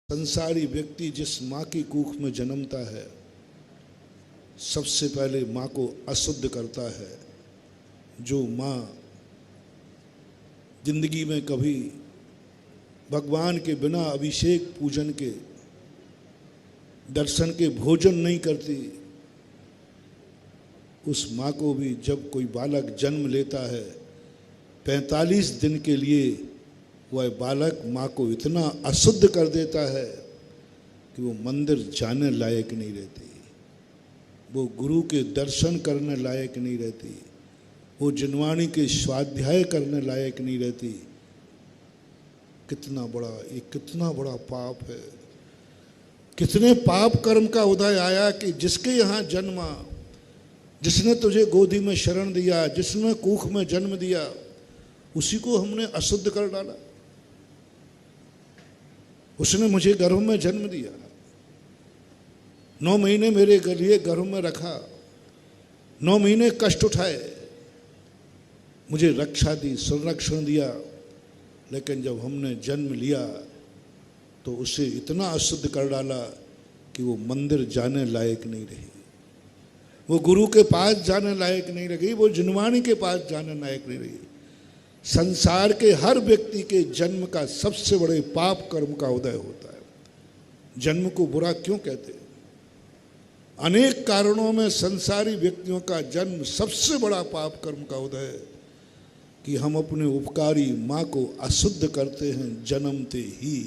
संसारी व्यक्ति जिस माँ की कूख में जन्मता है सबसे पहले माँ को अशुद्ध करता है। जो माँ जिंदगी में कभी भगवान के बिना अभिषेक पूजन के दर्शन के भोजन नहीं करती, उस माँ को भी जब कोई बालक जन्म लेता है 45 दिन के लिए वह बालक माँ को इतना अशुद्ध कर देता है कि वो मंदिर जाने लायक नहीं रहती, वो गुरु के दर्शन करने लायक नहीं रहती, वो जिनवाणी के स्वाध्याय करने लायक नहीं रहती। कितना बड़ा पाप है। कितने पाप कर्म का उदय आया कि जिसके यहाँ जन्मा, जिसने तुझे गोदी में शरण दिया, जिसने कूख में जन्म दिया, उसी को हमने अशुद्ध कर डाला। उसने मुझे गर्भ में जन्म दिया, 9 महीने मेरे लिए गर्भ में रखा, 9 महीने कष्ट उठाए, मुझे रक्षा दी, संरक्षण दिया, लेकिन जब हमने जन्म लिया तो उसे इतना अशुद्ध कर डाला कि वो मंदिर जाने लायक नहीं रही, वो गुरु के पास जाने लायक नहीं रही, वो जिनवाणी के पास जाने लायक नहीं रही। संसार के हर व्यक्ति के जन्म का सबसे बड़े पाप कर्म का उदय होता है। जन्म को बुरा क्यों कहते हैं? अनेक कारणों में संसारी व्यक्तियों का जन्म सबसे बड़ा पाप कर्म का उदय है कि हम अपने उपकारी माँ को अशुद्ध करते हैं जन्मते ही।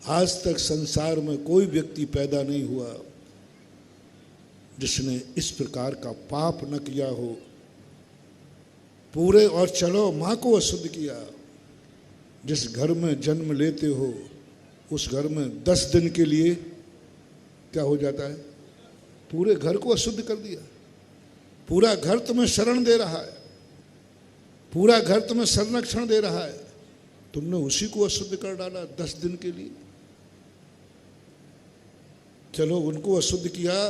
आज तक संसार में कोई व्यक्ति पैदा नहीं हुआ जिसने इस प्रकार का पाप न किया हो पूरे। और चलो माँ को अशुद्ध किया। जिस घर में जन्म लेते हो उस घर में 10 दिन के लिए क्या हो जाता है? पूरे घर को अशुद्ध कर दिया। पूरा घर तुम्हें शरण दे रहा है, पूरा घर तुम्हें संरक्षण दे रहा है, तुमने उसी को अशुद्ध कर डाला 10 दिन के लिए। चलो उनको अशुद्ध किया,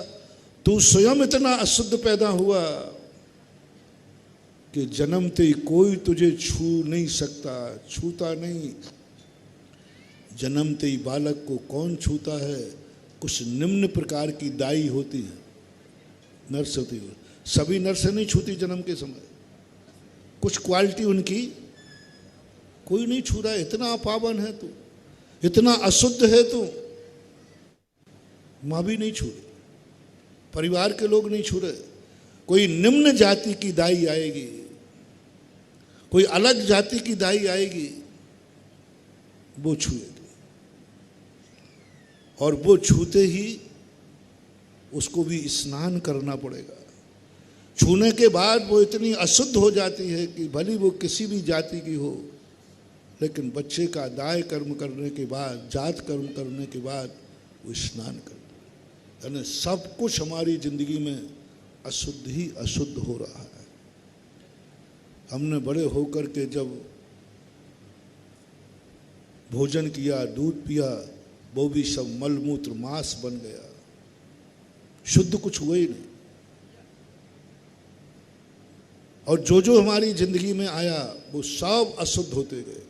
तू स्वयं इतना अशुद्ध पैदा हुआ कि जन्मते ही कोई तुझे छू नहीं सकता, छूता नहीं। जन्मते ही बालक को कौन छूता है? कुछ निम्न प्रकार की दाई होती है, नर्स होती है। सभी नर्सें नहीं छूती जन्म के समय, कुछ क्वालिटी उनकी कोई नहीं छू रहा है। इतना अपावन है तू, इतना अशुद्ध है तू। माँ भी नहीं छू रही, परिवार के लोग नहीं छू रहे। कोई निम्न जाति की दाई आएगी, कोई अलग जाति की दाई आएगी, वो छुएगी, और वो छूते ही उसको भी स्नान करना पड़ेगा। छूने के बाद वो इतनी अशुद्ध हो जाती है कि भली वो किसी भी जाति की हो, लेकिन बच्चे का दाय कर्म करने के बाद, जात कर्म करने के बाद वो स्नान करता है। यानी सब कुछ हमारी जिंदगी में अशुद्ध ही अशुद्ध हो रहा है। हमने बड़े होकर के जब भोजन किया, दूध पिया, वो भी सब मलमूत्र मांस बन गया, शुद्ध कुछ हुआ ही नहीं। और जो जो हमारी जिंदगी में आया वो सब अशुद्ध होते गए।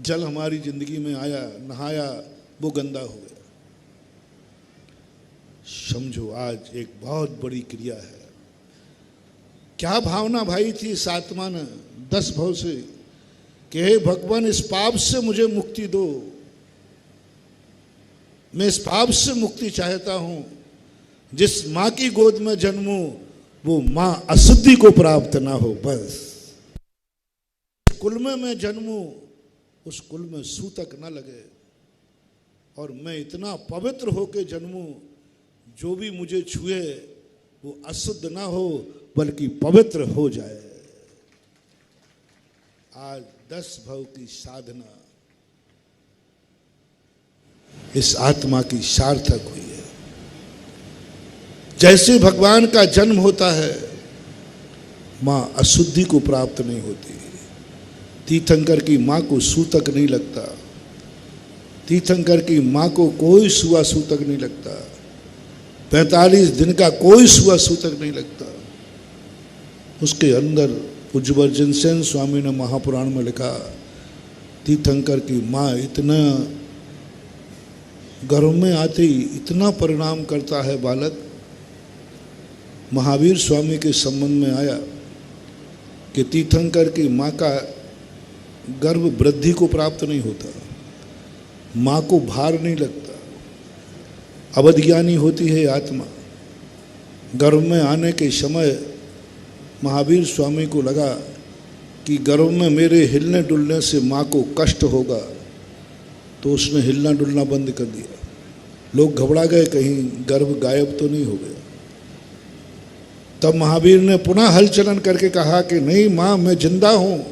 जल हमारी जिंदगी में आया, नहाया, वो गंदा हो गया। समझो आज एक बहुत बड़ी क्रिया है। क्या भावना भाई थी इस आत्मा ने 10 भाव से कि हे भगवान इस पाप से मुझे मुक्ति दो, मैं इस पाप से मुक्ति चाहता हूं। जिस माँ की गोद में जन्मूं वो माँ अशुद्धि को प्राप्त ना हो, बस। कुल में मैं जन्मूं, उस कुल में सूतक ना लगे, और मैं इतना पवित्र होके जन्मूं जो भी मुझे छुए वो अशुद्ध ना हो बल्कि पवित्र हो जाए। आज 10 भव की साधना इस आत्मा की सार्थक हुई है। जैसे भगवान का जन्म होता है, मां अशुद्धि को प्राप्त नहीं होती। तीर्थंकर की मां को सूतक नहीं लगता, तीर्थंकर की मां को कोई सुआ सूतक नहीं लगता, 45 दिन का कोई सुआ सूतक नहीं लगता। उसके अंदर पूज्य जिनसेन स्वामी ने महापुराण में लिखा तीर्थंकर की माँ इतना गर्भ में आते ही इतना परिणाम करता है बालक। महावीर स्वामी के संबंध में आया कि तीर्थंकर की माँ का गर्भ वृद्धि को प्राप्त नहीं होता, माँ को भार नहीं लगता, अवधज्ञानी होती है आत्मा। गर्भ में आने के समय महावीर स्वामी को लगा कि गर्भ में मेरे हिलने डुलने से माँ को कष्ट होगा, तो उसने हिलना डुलना बंद कर दिया। लोग घबरा गए कहीं गर्भ गायब तो नहीं हो गया। तब महावीर ने पुनः हलचलन करके कहा कि नहीं माँ, मैं जिंदा हूँ,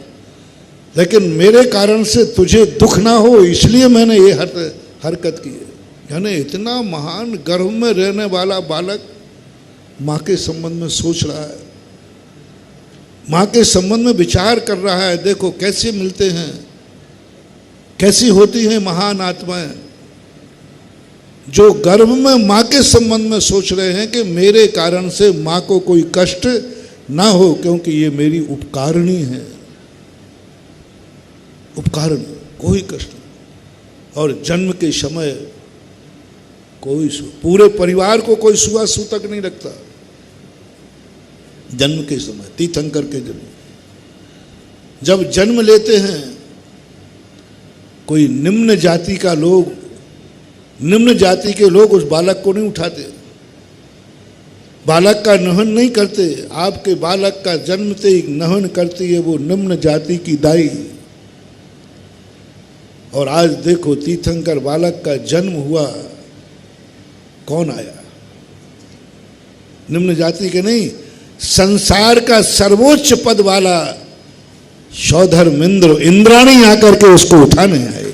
लेकिन मेरे कारण से तुझे दुख ना हो इसलिए मैंने ये हरकत की है। यानी इतना महान गर्भ में रहने वाला बालक माँ के संबंध में सोच रहा है, माँ के संबंध में विचार कर रहा है। देखो कैसे मिलते हैं, कैसी होती हैं महान आत्माएं जो गर्भ में माँ के संबंध में सोच रहे हैं कि मेरे कारण से माँ को कोई कष्ट ना हो, क्योंकि ये मेरी उपकारिणी है। उपकारिणी, कोई कष्ट नहीं। और जन्म के समय कोई पूरे परिवार को कोई सुआ सूतक नहीं लगता। जन्म के समय तीर्थंकर के जब जन्म लेते हैं, कोई निम्न जाति के लोग उस बालक को नहीं उठाते, बालक का नहन नहीं करते। आपके बालक का जन्मते ही नहन करती है वो निम्न जाति की दाई। और आज देखो तीर्थंकर बालक का जन्म हुआ, कौन आया? निम्न जाति के नहीं, संसार का सर्वोच्च पद वाला सौधर्मिंद्र इंद्राणी आकर के उसको उठाने आए।